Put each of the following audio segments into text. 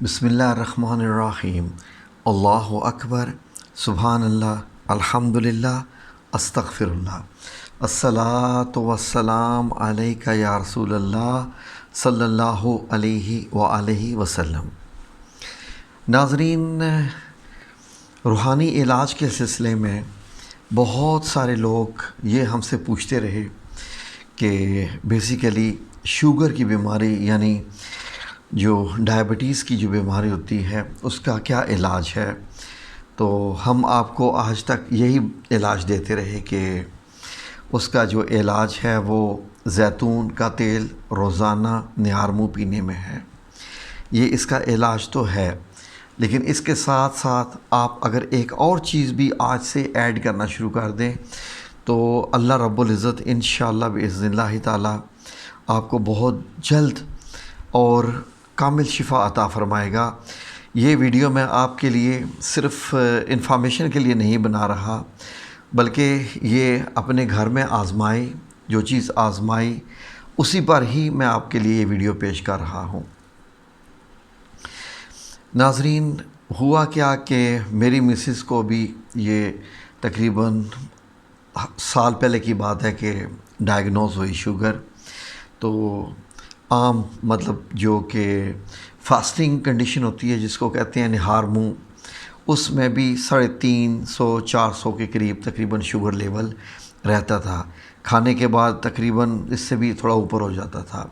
بسم اللہ الرحمن الرحیم۔ اللہ اکبر، سبحان اللہ، الحمد للہ، استغفر اللہ، الصلاۃ والسلام علیک یا رسول اللہ صلی اللہ علیہ وآلہ وسلم۔ ناظرین، روحانی علاج کے سلسلے میں بہت سارے لوگ یہ ہم سے پوچھتے رہے کہ بیسیکلی شوگر کی بیماری یعنی جو ڈائبٹیز کی جو بیماری ہوتی ہے اس کا کیا علاج ہے۔ تو ہم آپ کو آج تک یہی علاج دیتے رہے کہ اس کا جو علاج ہے وہ زیتون کا تیل روزانہ نہار منہ پینے میں ہے۔ یہ اس کا علاج تو ہے، لیکن اس کے ساتھ ساتھ آپ اگر ایک اور چیز بھی آج سے ایڈ کرنا شروع کر دیں تو اللہ رب العزت انشاءاللہ باذن اللہ تعالی آپ کو بہت جلد اور کامل شفا عطا فرمائے گا۔ یہ ویڈیو میں آپ کے لیے صرف انفارمیشن کے لیے نہیں بنا رہا، بلکہ یہ اپنے گھر میں آزمائی، جو چیز آزمائی اسی پر ہی میں آپ کے لیے یہ ویڈیو پیش کر رہا ہوں۔ ناظرین، ہوا کیا کہ میری مسز کو بھی یہ تقریباً سال پہلے کی بات ہے کہ ڈائیگنوز ہوئی شوگر۔ تو عام مطلب جو کہ فاسٹنگ کنڈیشن ہوتی ہے جس کو کہتے ہیں نہار منہ، اس میں بھی 350 400 کے قریب تقریباً شوگر لیول رہتا تھا۔ کھانے کے بعد تقریباً اس سے بھی تھوڑا اوپر ہو جاتا تھا،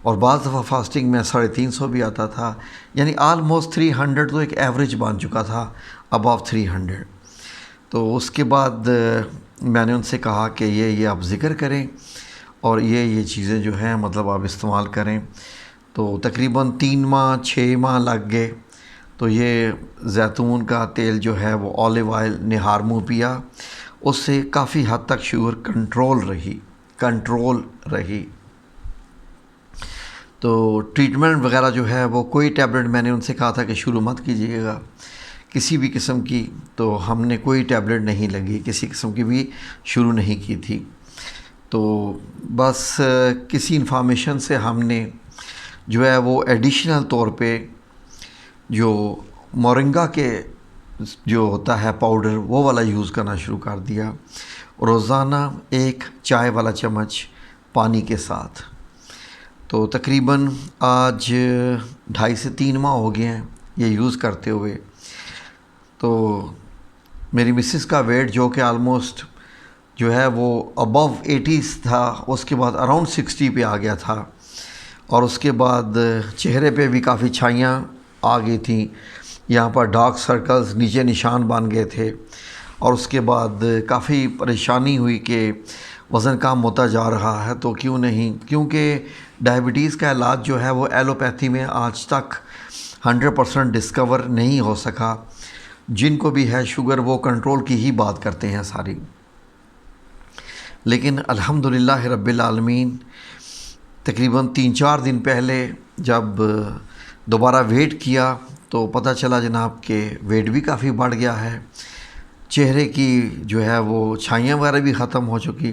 اور بعض دفعہ فاسٹنگ میں 350 بھی آتا تھا، یعنی آلموسٹ 300 تو ایک ایوریج بن چکا تھا، اباو 300۔ تو اس کے بعد میں نے ان سے کہا کہ یہ آپ ذکر کریں اور یہ چیزیں جو ہیں مطلب آپ استعمال کریں۔ تو تقریباً 3 ماہ 6 ماہ لگ گئے۔ تو یہ زیتون کا تیل جو ہے وہ اولیو آئل نہار منہ پیا، اس سے کافی حد تک شوگر کنٹرول رہی۔ تو ٹریٹمنٹ وغیرہ جو ہے وہ کوئی ٹیبلٹ میں نے ان سے کہا تھا کہ شروع مت کیجیے گا کسی بھی قسم کی، تو ہم نے کوئی ٹیبلٹ نہیں لگی، کسی قسم کی بھی شروع نہیں کی تھی۔ تو بس کسی انفارمیشن سے ہم نے جو ہے وہ ایڈیشنل طور پہ جو مورنگا کے جو ہوتا ہے پاؤڈر وہ والا یوز کرنا شروع کر دیا، روزانہ 1 چائے والا چمچ پانی کے ساتھ۔ تو تقریباً آج 2.5 سے 3 ماہ ہو گئے ہیں یہ یوز کرتے ہوئے۔ تو میری مسز کا ویٹ جو کہ آلموسٹ جو ہے وہ ابو 80 تھا، اس کے بعد اراؤنڈ 60 پہ آ گیا تھا، اور اس کے بعد چہرے پہ بھی کافی چھائیاں آ گئی تھیں، یہاں پر ڈارک سرکلز نیچے نشان بن گئے تھے، اور اس کے بعد کافی پریشانی ہوئی کہ وزن کم ہوتا جا رہا ہے تو کیوں نہیں، کیونکہ ڈائبٹیز کا علاج جو ہے وہ ایلوپیتھی میں آج تک 100% ڈسکور نہیں ہو سکا۔ جن کو بھی ہے شوگر وہ کنٹرول کی ہی بات کرتے ہیں ساری، لیکن الحمدللہ رب العالمین تقریباً 3-4 دن پہلے جب دوبارہ ویٹ کیا تو پتہ چلا جناب کہ ویٹ بھی کافی بڑھ گیا ہے، چہرے کی جو ہے وہ چھائیاں وغیرہ بھی ختم ہو چکی،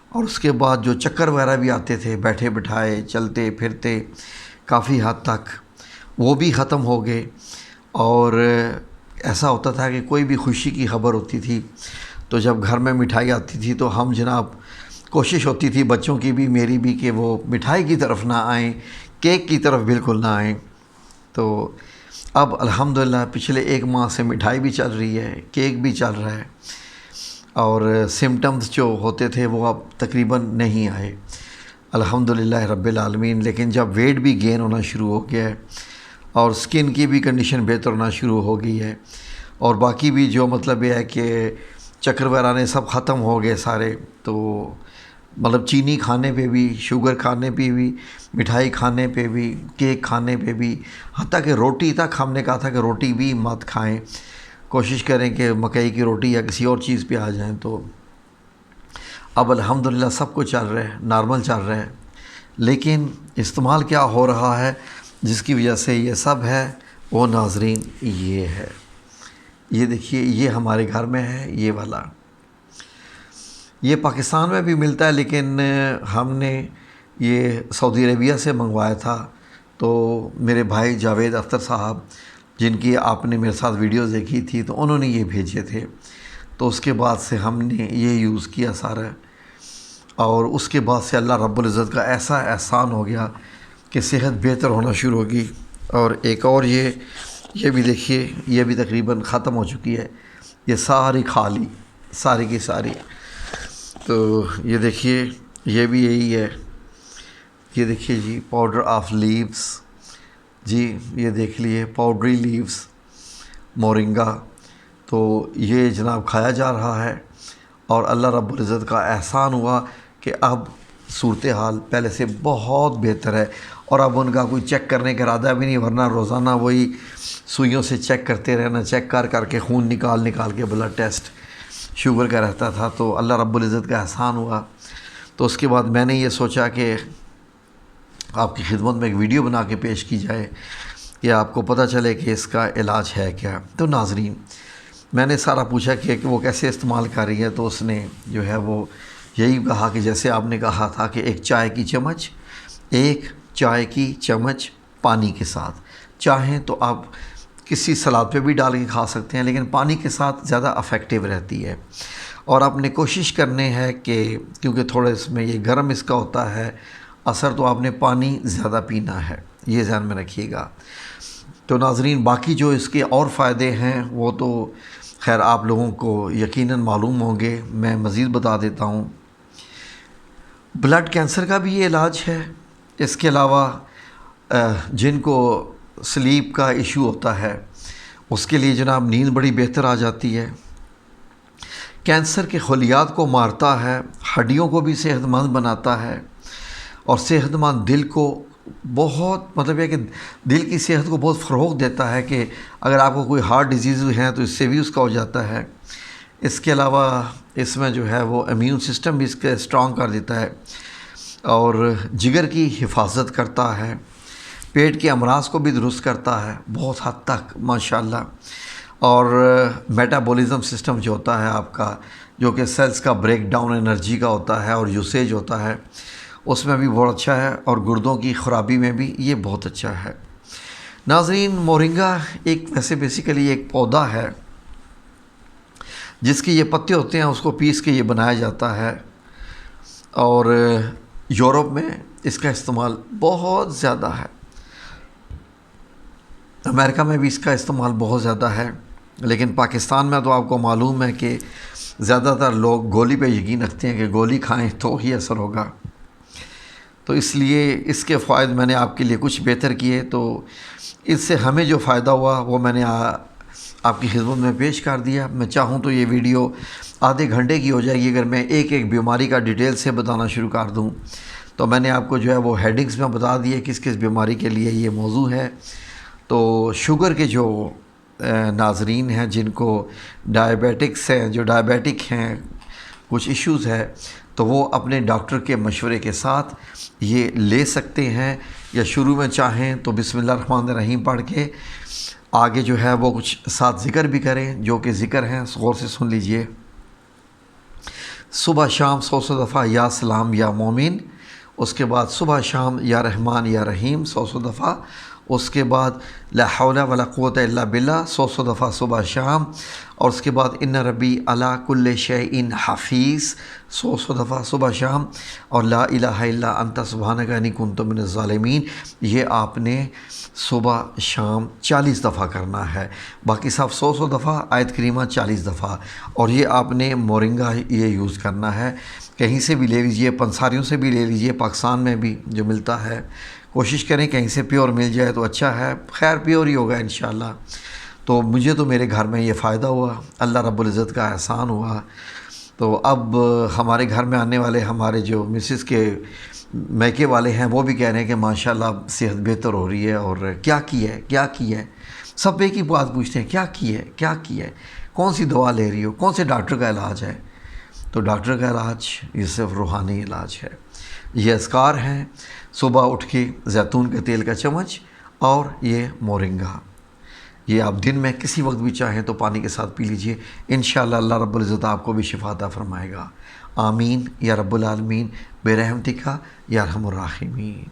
اور اس کے بعد جو چکر وغیرہ بھی آتے تھے بیٹھے بٹھائے چلتے پھرتے کافی حد تک وہ بھی ختم ہو گئے۔ اور ایسا ہوتا تھا کہ کوئی بھی خوشی کی خبر ہوتی تھی تو جب گھر میں مٹھائی آتی تھی تو ہم جناب کوشش ہوتی تھی بچوں کی بھی میری بھی کہ وہ مٹھائی کی طرف نہ آئیں، کیک کی طرف بالکل نہ آئیں۔ تو اب الحمدللہ پچھلے 1 ماہ سے مٹھائی بھی چل رہی ہے، کیک بھی چل رہا ہے، اور سمٹمز جو ہوتے تھے وہ اب تقریباً نہیں آئے الحمدللہ رب العالمین۔ لیکن جب ویٹ بھی گین ہونا شروع ہو گیا ہے اور سکن کی بھی کنڈیشن بہتر ہونا شروع ہو گئی ہے، اور باقی بھی جو مطلب یہ ہے کہ چکر وغیرہ نے سب ختم ہو گئے سارے، تو مطلب چینی کھانے پہ بھی، شوگر کھانے پہ بھی، مٹھائی کھانے پہ بھی، کیک کھانے پہ بھی، حتیٰ کہ روٹی تک ہم نے کہا تھا کہ روٹی بھی مت کھائیں، کوشش کریں کہ مکئی کی روٹی یا کسی اور چیز پہ آ جائیں۔ تو اب الحمدللہ سب کچھ چل رہا ہے، نارمل چل رہا ہے، لیکن استعمال کیا ہو رہا ہے جس کی وجہ سے یہ سب ہے وہ ناظرین یہ ہے، یہ دیکھیے یہ ہمارے گھر میں ہے، یہ والا یہ پاکستان میں بھی ملتا ہے، لیکن ہم نے یہ سعودی عربیہ سے منگوایا تھا تو میرے بھائی جاوید اختر صاحب، جن کی آپ نے میرے ساتھ ویڈیوز دیکھی تھی، تو انہوں نے یہ بھیجے تھے، تو اس کے بعد سے ہم نے یہ یوز کیا سارا، اور اس کے بعد سے اللہ رب العزت کا ایسا احسان ہو گیا کہ صحت بہتر ہونا شروع ہوگی۔ اور ایک اور یہ بھی دیکھیے، یہ بھی تقریباً ختم ہو چکی ہے، یہ ساری خالی، ساری کی ساری۔ تو یہ دیکھیے، یہ بھی یہی ہے، یہ دیکھیے جی، پاؤڈر آف لیوز، جی یہ دیکھ لیے پاؤڈری لیوز مورنگا، تو یہ جناب کھایا جا رہا ہے، اور اللہ رب العزت کا احسان ہوا کہ اب صورتحال پہلے سے بہت بہتر ہے، اور اب ان کا کوئی چیک کرنے کا ارادہ بھی نہیں، ورنہ روزانہ وہی سوئیوں سے چیک کرتے رہنا، چیک کر کے خون نکال کے بلڈ ٹیسٹ شوگر کا رہتا تھا۔ تو اللہ رب العزت کا احسان ہوا، تو اس کے بعد میں نے یہ سوچا کہ آپ کی خدمت میں ایک ویڈیو بنا کے پیش کی جائے کہ آپ کو پتہ چلے کہ اس کا علاج ہے کیا۔ تو ناظرین، میں نے سارا پوچھا کہ وہ کیسے استعمال کر رہی ہے، تو اس نے جو ہے وہ یہی کہا کہ جیسے آپ نے کہا تھا کہ ایک چائے کی چمچ پانی کے ساتھ، چاہیں تو آپ کسی سلاد پہ بھی ڈال کے کھا سکتے ہیں، لیکن پانی کے ساتھ زیادہ افیکٹو رہتی ہے۔ اور آپ نے کوشش کرنے ہے کہ کیونکہ تھوڑا اس میں یہ گرم اس کا ہوتا ہے اثر، تو آپ نے پانی زیادہ پینا ہے، یہ ذہن میں رکھیے گا۔ تو ناظرین، باقی جو اس کے اور فائدے ہیں وہ تو خیر آپ لوگوں کو یقیناً معلوم ہوں گے، میں مزید بتا دیتا ہوں۔ بلڈ کینسر کا بھی یہ علاج ہے، اس کے علاوہ جن کو سلیپ کا ایشو ہوتا ہے اس کے لیے جناب نیند بڑی بہتر آ جاتی ہے، کینسر کے خلیات کو مارتا ہے، ہڈیوں کو بھی صحت مند بناتا ہے، اور صحت مند دل کو بہت مطلب ہے کہ دل کی صحت کو بہت فروغ دیتا ہے کہ اگر آپ کو کوئی ہارٹ ڈیزیز ہے تو اس سے بھی اس کا ہو جاتا ہے۔ اس کے علاوہ اس میں جو ہے وہ امیون سسٹم بھی اس کے اسٹرانگ کر دیتا ہے، اور جگر کی حفاظت کرتا ہے، پیٹ کے امراض کو بھی درست کرتا ہے بہت حد تک ماشاءاللہ، اور میٹابولزم سسٹم جو ہوتا ہے آپ کا، جو کہ سیلز کا بریک ڈاؤن انرجی کا ہوتا ہے اور یوسیج ہوتا ہے، اس میں بھی بہت اچھا ہے، اور گردوں کی خرابی میں بھی یہ بہت اچھا ہے۔ ناظرین، مورنگا ایک ویسے بیسیکلی ایک پودا ہے جس کے یہ پتے ہوتے ہیں، اس کو پیس کے یہ بنایا جاتا ہے، اور یورپ میں اس کا استعمال بہت زیادہ ہے، امریکہ میں بھی اس کا استعمال بہت زیادہ ہے، لیکن پاکستان میں تو آپ کو معلوم ہے کہ زیادہ تر لوگ گولی پہ یقین رکھتے ہیں کہ گولی کھائیں تو ہی اثر ہوگا، تو اس لیے اس کے فوائد میں نے آپ کے لیے کچھ بہتر کیے، تو اس سے ہمیں جو فائدہ ہوا وہ میں نے آپ کی خدمت میں پیش کر دیا۔ میں چاہوں تو یہ ویڈیو آدھے گھنٹے کی ہو جائے گی، اگر میں ایک ایک بیماری کا ڈیٹیل سے بتانا شروع کر دوں، تو میں نے آپ کو جو ہے وہ ہیڈنگز میں بتا دیے کس کس بیماری کے لیے یہ موضوع ہے۔ تو شوگر کے جو ناظرین ہیں جن کو ڈائبیٹکس ہیں، جو ڈائبیٹک ہیں، کچھ ایشوز ہے، تو وہ اپنے ڈاکٹر کے مشورے کے ساتھ یہ لے سکتے ہیں، یا شروع میں چاہیں تو بسم اللہ الرحمن الرحیم پڑھ کے آگے جو ہے وہ کچھ ساتھ ذکر بھی کریں، جو کہ ذکر ہیں غور سے سن لیجئے۔ صبح شام 100 دفعہ یا سلام یا مومن، اس کے بعد صبح شام یا رحمان یا رحیم 100 دفعہ، اس کے بعد لا حول ولا قوت الا باللہ 100 دفعہ صبح شام، اور اس کے بعد ان ربی علی کل شیء حفیظ 100 دفعہ صبح شام، اور لا الہ الا انت سبحانک انی کنت من الظالمین، یہ آپ نے صبح شام 40 دفعہ کرنا ہے، باقی صاحب 100 دفعہ، آیت کریمہ 40 دفعہ، اور یہ آپ نے مورنگا یہ یوز کرنا ہے، کہیں سے بھی لے لیجئے، پنساریوں سے بھی لے لیجئے، پاکستان میں بھی جو ملتا ہے، کوشش کریں کہیں سے پیور مل جائے تو اچھا ہے، خیر پیور ہی ہوگا انشاءاللہ۔ تو مجھے تو میرے گھر میں یہ فائدہ ہوا، اللہ رب العزت کا احسان ہوا، تو اب ہمارے گھر میں آنے والے ہمارے جو مسز کے میکے والے ہیں وہ بھی کہہ رہے ہیں کہ ماشاءاللہ صحت بہتر ہو رہی ہے، اور کیا کی ہے، سب ایک ہی بات پوچھتے ہیں، کیا کی ہے، کون سی دوا لے رہی ہو، کون سے ڈاکٹر کا علاج ہے؟ تو ڈاکٹر کا علاج یہ صرف روحانی علاج ہے، یہ اذکار ہیں، صبح اٹھ کے زیتون کے تیل کا چمچ اور یہ مورنگا، یہ آپ دن میں کسی وقت بھی چاہیں تو پانی کے ساتھ پی لیجئے، انشاءاللہ اللہ رب العزت آپ کو بھی شفا عطا فرمائے گا۔ آمین یا رب العالمین برحمتک یا ارحم الراحمین۔